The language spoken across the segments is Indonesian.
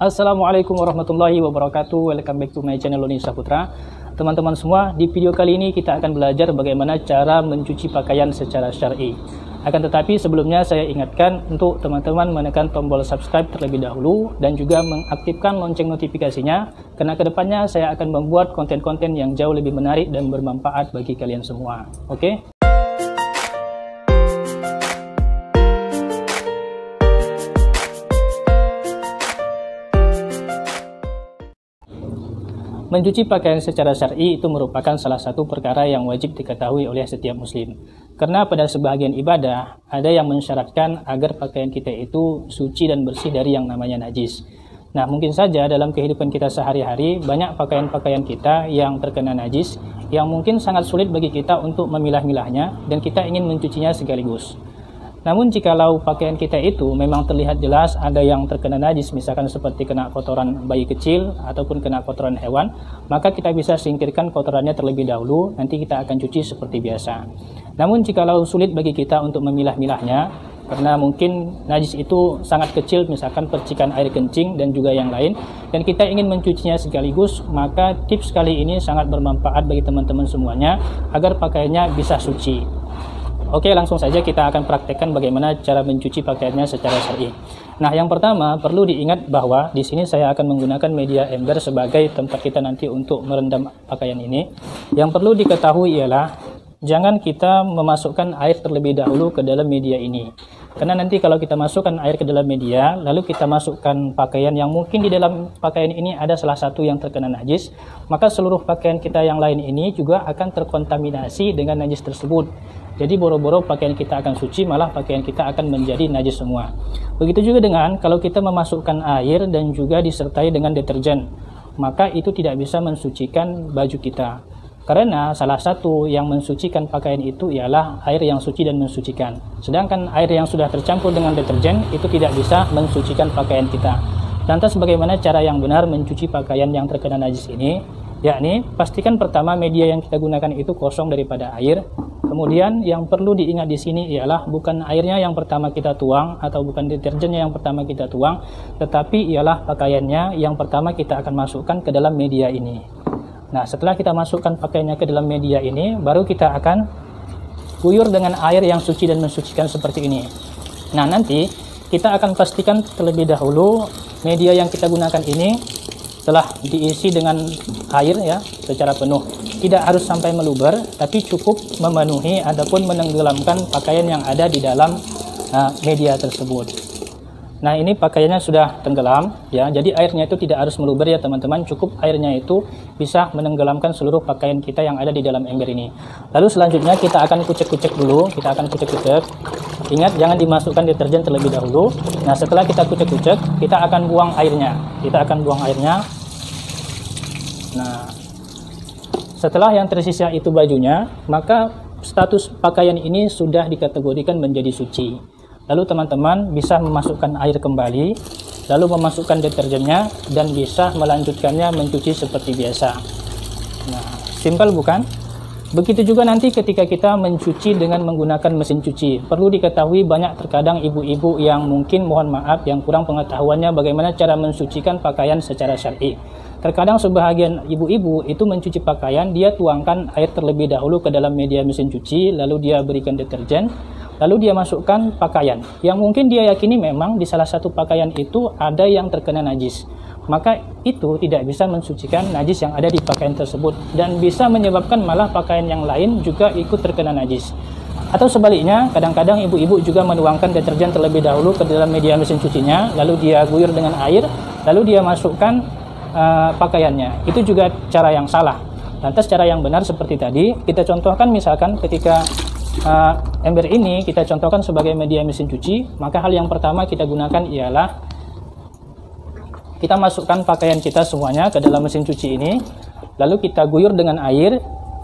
Assalamualaikum warahmatullahi wabarakatuh. Welcome back to my channel Loni Saputra. Teman-teman semua, di video kali ini kita akan belajar bagaimana cara mencuci pakaian secara syar'i. Akan tetapi sebelumnya saya ingatkan untuk teman-teman menekan tombol subscribe terlebih dahulu dan juga mengaktifkan lonceng notifikasinya, karena kedepannya saya akan membuat konten-konten yang jauh lebih menarik dan bermanfaat bagi kalian semua. Oke? Mencuci pakaian secara syar'i itu merupakan salah satu perkara yang wajib diketahui oleh setiap muslim. Karena pada sebagian ibadah, ada yang mensyaratkan agar pakaian kita itu suci dan bersih dari yang namanya najis. Nah, mungkin saja dalam kehidupan kita sehari-hari, banyak pakaian-pakaian kita yang terkena najis, yang mungkin sangat sulit bagi kita untuk memilah-milahnya, dan kita ingin mencucinya sekaligus. Namun jikalau pakaian kita itu memang terlihat jelas ada yang terkena najis, misalkan seperti kena kotoran bayi kecil ataupun kena kotoran hewan, maka kita bisa singkirkan kotorannya terlebih dahulu, nanti kita akan cuci seperti biasa. Namun jikalau sulit bagi kita untuk memilah-milahnya, karena mungkin najis itu sangat kecil, misalkan percikan air kencing dan juga yang lain, dan kita ingin mencucinya sekaligus, maka tips kali ini sangat bermanfaat bagi teman-teman semuanya agar pakaiannya bisa suci. Oke, langsung saja kita akan praktekkan bagaimana cara mencuci pakaiannya secara syar'i. Nah, yang pertama perlu diingat bahwa di sini saya akan menggunakan media ember sebagai tempat kita nanti untuk merendam pakaian ini. Yang perlu diketahui ialah jangan kita memasukkan air terlebih dahulu ke dalam media ini. Karena nanti kalau kita masukkan air ke dalam media, lalu kita masukkan pakaian yang mungkin di dalam pakaian ini ada salah satu yang terkena najis, maka seluruh pakaian kita yang lain ini juga akan terkontaminasi dengan najis tersebut. Jadi boro-boro pakaian kita akan suci, malah pakaian kita akan menjadi najis semua. Begitu juga dengan kalau kita memasukkan air dan juga disertai dengan deterjen, maka itu tidak bisa mensucikan baju kita. Karena salah satu yang mensucikan pakaian itu ialah air yang suci dan mensucikan. Sedangkan air yang sudah tercampur dengan deterjen itu tidak bisa mensucikan pakaian kita. Lantas bagaimana cara yang benar mencuci pakaian yang terkena najis ini? Yakni pastikan pertama media yang kita gunakan itu kosong daripada air. Kemudian yang perlu diingat di sini ialah bukan airnya yang pertama kita tuang atau bukan deterjennya yang pertama kita tuang, tetapi ialah pakaiannya yang pertama kita akan masukkan ke dalam media ini. Nah, setelah kita masukkan pakaiannya ke dalam media ini, baru kita akan guyur dengan air yang suci dan mensucikan seperti ini. Nah, nanti kita akan pastikan terlebih dahulu media yang kita gunakan ini telah diisi dengan air ya secara penuh. Tidak harus sampai meluber, tapi cukup memenuhi ataupun menenggelamkan pakaian yang ada di dalam media tersebut. Nah, ini pakaiannya sudah tenggelam ya. Jadi airnya itu tidak harus meluber ya teman-teman, cukup airnya itu bisa menenggelamkan seluruh pakaian kita yang ada di dalam ember ini. Lalu selanjutnya kita akan kucek-kucek dulu, kita akan kucek-kucek. Ingat jangan dimasukkan deterjen terlebih dahulu. Nah, setelah kita kucek-kucek, kita akan buang airnya. Kita akan buang airnya. Nah, setelah yang tersisa itu bajunya, maka status pakaian ini sudah dikategorikan menjadi suci. Lalu teman-teman bisa memasukkan air kembali, lalu memasukkan deterjennya, dan bisa melanjutkannya mencuci seperti biasa. Nah, simpel bukan? Begitu juga nanti ketika kita mencuci dengan menggunakan mesin cuci. Perlu diketahui banyak terkadang ibu-ibu yang mungkin mohon maaf yang kurang pengetahuannya bagaimana cara mensucikan pakaian secara syar'i. Terkadang sebahagian ibu-ibu itu mencuci pakaian, dia tuangkan air terlebih dahulu ke dalam media mesin cuci, lalu dia berikan deterjen, lalu dia masukkan pakaian yang mungkin dia yakini memang di salah satu pakaian itu ada yang terkena najis. Maka itu tidak bisa mensucikan najis yang ada di pakaian tersebut dan bisa menyebabkan malah pakaian yang lain juga ikut terkena najis. Atau sebaliknya, kadang-kadang ibu-ibu juga menuangkan deterjen terlebih dahulu ke dalam media mesin cucinya, lalu dia guyur dengan air, lalu dia masukkan pakaiannya. Itu juga cara yang salah. Lantas cara yang benar seperti tadi, kita contohkan misalkan ketika ember ini kita contohkan sebagai media mesin cuci, maka hal yang pertama kita gunakan ialah kita masukkan pakaian kita semuanya ke dalam mesin cuci ini, lalu kita guyur dengan air,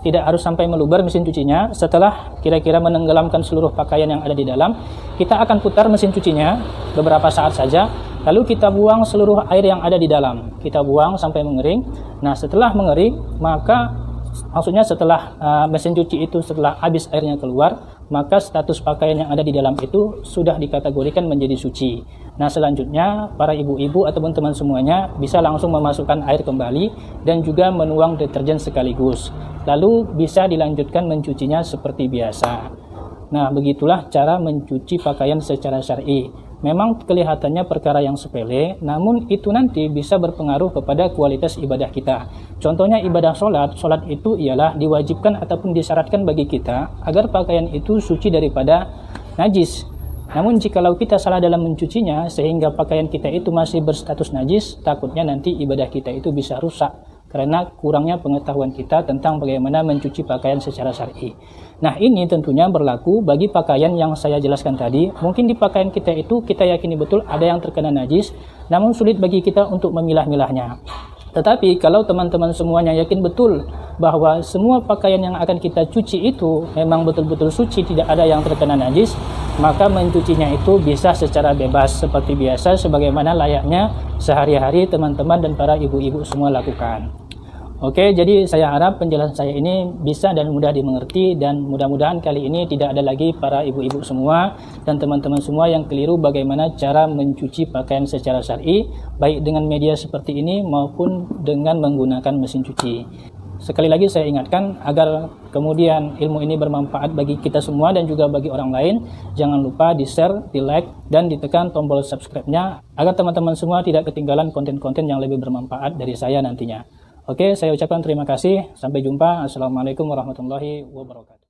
tidak harus sampai meluber mesin cucinya. Setelah kira-kira menenggelamkan seluruh pakaian yang ada di dalam, kita akan putar mesin cucinya beberapa saat saja, lalu kita buang seluruh air yang ada di dalam. Kita buang sampai mengering. Nah, setelah mengering, maka maksudnya setelah mesin cuci itu setelah habis airnya keluar, maka status pakaian yang ada di dalam itu sudah dikategorikan menjadi suci. Nah, selanjutnya para ibu-ibu atau teman-teman semuanya bisa langsung memasukkan air kembali dan juga menuang deterjen sekaligus. Lalu bisa dilanjutkan mencucinya seperti biasa. Nah, begitulah cara mencuci pakaian secara syar'i. Memang kelihatannya perkara yang sepele, namun itu nanti bisa berpengaruh kepada kualitas ibadah kita. Contohnya ibadah sholat itu ialah diwajibkan ataupun disyaratkan bagi kita agar pakaian itu suci daripada najis. Namun jikalau kita salah dalam mencucinya sehingga pakaian kita itu masih berstatus najis, takutnya nanti ibadah kita itu bisa rusak karena kurangnya pengetahuan kita tentang bagaimana mencuci pakaian secara syar'i. Nah, ini tentunya berlaku bagi pakaian yang saya jelaskan tadi. Mungkin di pakaian kita itu kita yakini betul ada yang terkena najis, namun sulit bagi kita untuk memilah-milahnya. Tetapi kalau teman-teman semuanya yakin betul bahwa semua pakaian yang akan kita cuci itu memang betul-betul suci, tidak ada yang terkena najis, maka mencucinya itu bisa secara bebas seperti biasa sebagaimana layaknya sehari-hari teman-teman dan para ibu-ibu semua lakukan. Oke, jadi saya harap penjelasan saya ini bisa dan mudah dimengerti, dan mudah-mudahan kali ini tidak ada lagi para ibu-ibu semua dan teman-teman semua yang keliru bagaimana cara mencuci pakaian secara syar'i, baik dengan media seperti ini maupun dengan menggunakan mesin cuci. Sekali lagi saya ingatkan agar kemudian ilmu ini bermanfaat bagi kita semua dan juga bagi orang lain, jangan lupa di-share, di-like, dan ditekan tombol subscribe-nya agar teman-teman semua tidak ketinggalan konten-konten yang lebih bermanfaat dari saya nantinya. Oke, saya ucapkan terima kasih. Sampai jumpa. Assalamualaikum warahmatullahi wabarakatuh.